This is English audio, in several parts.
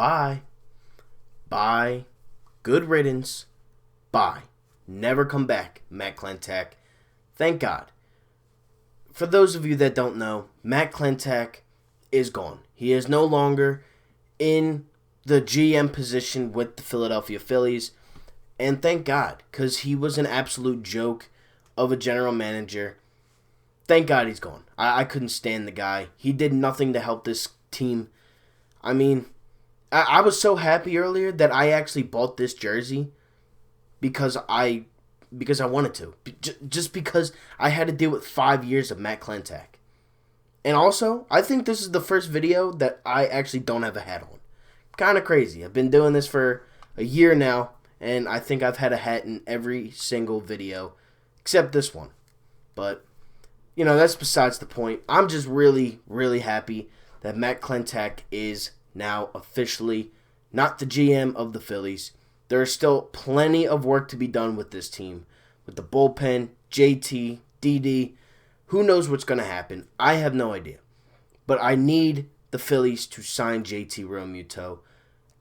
Bye. Bye. Good riddance. Bye. Never come back, Matt Klentak. Thank God. For those of you that don't know, Matt Klentak is gone. He is no longer in the GM position with the Philadelphia Phillies. And thank God, because he was an absolute joke of a general manager. Thank God he's gone. I couldn't stand the guy. He did nothing to help this team. I mean, I was so happy earlier that I actually bought this jersey because I wanted to. Just because I had to deal with 5 years of Matt Klentak. And also, I think this is the first video that I actually don't have a hat on. Kind of crazy. I've been doing this for a year now, and I think I've had a hat in every single video except this one. But, that's besides the point. I'm just really, really happy that Matt Klentak is now officially not the GM of the Phillies. There is still plenty of work to be done with this team. With the bullpen, JT, DD, who knows what's going to happen? I have no idea. But I need the Phillies to sign JT Realmuto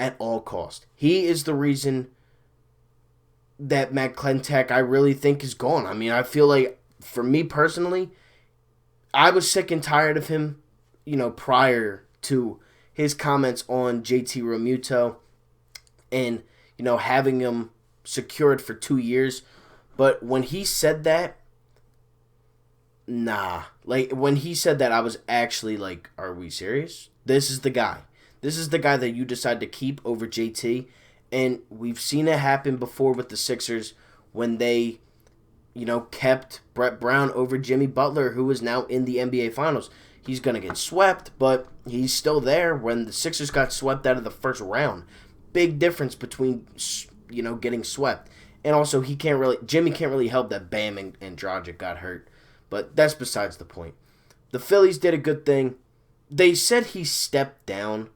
at all cost. He is the reason that Matt Klentak, I really think, is gone. I mean, I feel like, for me personally, I was sick and tired of him, prior to his comments on JT Realmuto and, having him secured for 2 years. But when he said that, when he said that, I was actually like, are we serious? This is the guy. This is the guy that you decide to keep over JT. And we've seen it happen before with the Sixers when they, kept Brett Brown over Jimmy Butler, who is now in the NBA Finals. He's going to get swept, but he's still there when the Sixers got swept out of the first round. Big difference between, getting swept. And also, Jimmy can't really help that Bam and Dragic got hurt. But that's besides the point. The Phillies did a good thing. They said he stepped down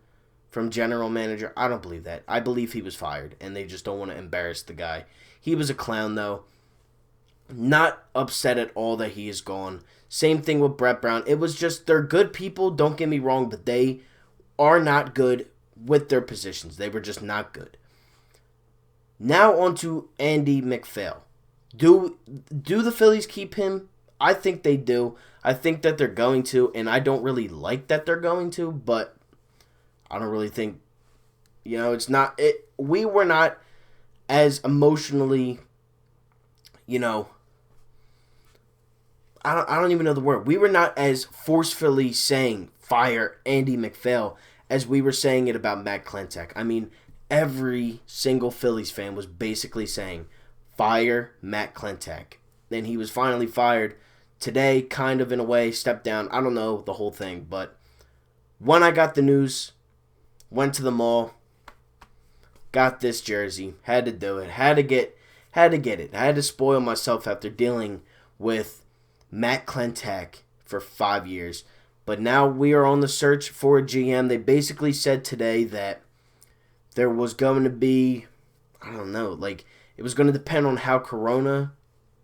from general manager. I don't believe that. I believe he was fired, and they just don't want to embarrass the guy. He was a clown, though. Not upset at all that he is gone. Same thing with Brett Brown. It was just, they're good people, don't get me wrong, but they are not good with their positions. They were just not good. Now on to Andy McPhail. Do the Phillies keep him? I think they do. I think that they're going to, and I don't really like that they're going to, but I don't really think, it's not, we were not as emotionally, I don't even know the word. We were not as forcefully saying fire Andy McPhail as we were saying it about Matt Klentak. I mean, every single Phillies fan was basically saying fire Matt Klentak. Then he was finally fired today, kind of in a way, stepped down. I don't know the whole thing, but when I got the news, went to the mall, got this jersey, had to do it, had to get it. I had to spoil myself after dealing with Matt Klentak for 5 years. But now we are on the search for a GM. They basically said today that there was going to be, I don't know, it was going to depend on how Corona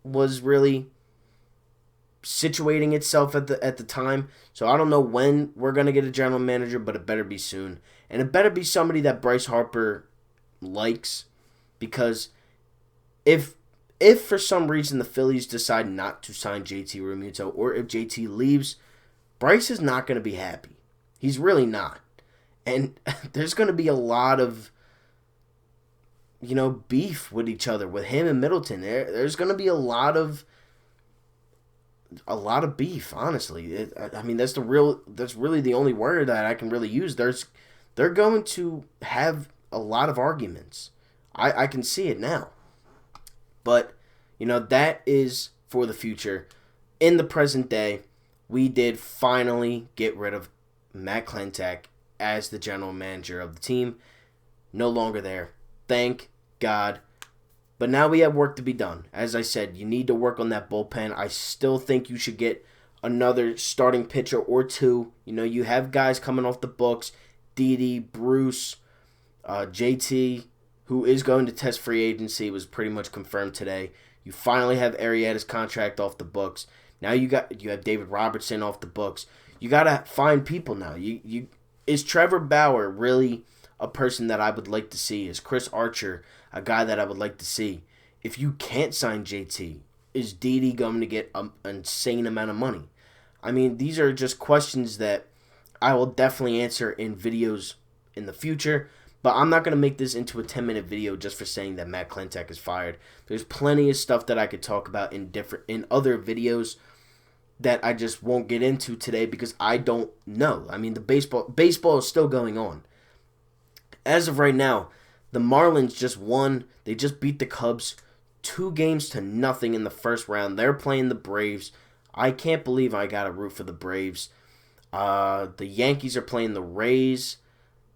was really situating itself at the time. So I don't know when we're going to get a general manager, but it better be soon. And it better be somebody that Bryce Harper likes, because if for some reason the Phillies decide not to sign JT Realmuto, or if JT leaves, Bryce is not going to be happy. He's really not. And there's going to be a lot of, beef with each other, with him and Middleton. There's going to be a lot of beef, honestly. That's really the only word that I can really use. They're going to have a lot of arguments. I can see it now. But, that is for the future. In the present day, we did finally get rid of Matt Klentak as the general manager of the team. No longer there. Thank God. But now we have work to be done. As I said, you need to work on that bullpen. I still think you should get another starting pitcher or two. You have guys coming off the books. Didi, Bruce, JT, who is going to test free agency, was pretty much confirmed today. You finally have Arrieta's contract off the books. Now you have David Robertson off the books. You got to find people now. Is Trevor Bauer really a person that I would like to see? Is Chris Archer a guy that I would like to see? If you can't sign JT, is Didi going to get an insane amount of money? I mean, these are just questions that I will definitely answer in videos in the future, but I'm not going to make this into a 10-minute video just for saying that Matt Klentak is fired. There's plenty of stuff that I could talk about in other videos that I just won't get into today because I don't know. I mean, the baseball is still going on. As of right now, the Marlins just won. They just beat the Cubs 2-0 in the first round. They're playing the Braves. I can't believe I got to root for the Braves. The Yankees are playing the Rays.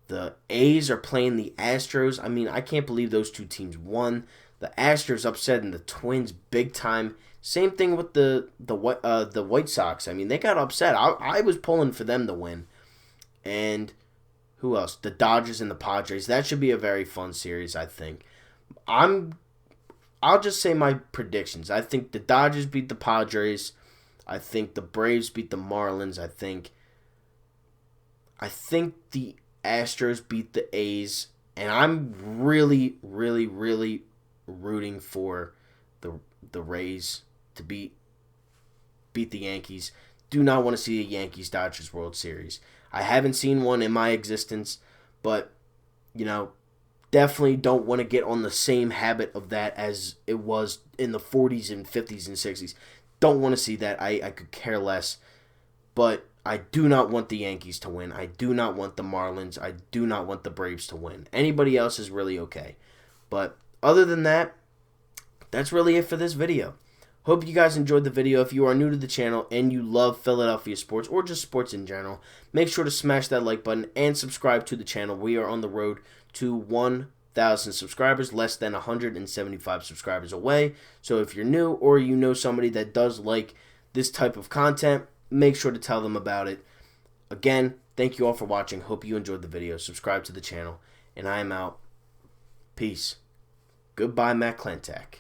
The A's are playing the Astros. I mean, I can't believe those two teams won. The Astros upsetting the Twins big time. Same thing with the White Sox. I mean, they got upset. I was pulling for them to win. And who else? The Dodgers and the Padres. That should be a very fun series, I think. I'll just say my predictions. I think the Dodgers beat the Padres. I think the Braves beat the Marlins. I think the Astros beat the A's. And I'm really, really, really rooting for the Rays to beat the Yankees. Do not want to see a Yankees-Dodgers World Series. I haven't seen one in my existence, but, definitely don't want to get on the same habit of that as it was in the 40s and 50s and 60s. Don't want to see that. I could care less. But I do not want the Yankees to win. I do not want the Marlins. I do not want the Braves to win. Anybody else is really okay. But other than that, that's really it for this video. Hope you guys enjoyed the video. If you are new to the channel and you love Philadelphia sports or just sports in general, make sure to smash that like button and subscribe to the channel. We are on the road to 1,000 subscribers, less than 175 subscribers away. So if you're new or you know somebody that does like this type of content, make sure to tell them about it. Again, thank you all for watching. Hope you enjoyed the video. Subscribe to the channel. And I am out. Peace. Goodbye, Matt Klentak.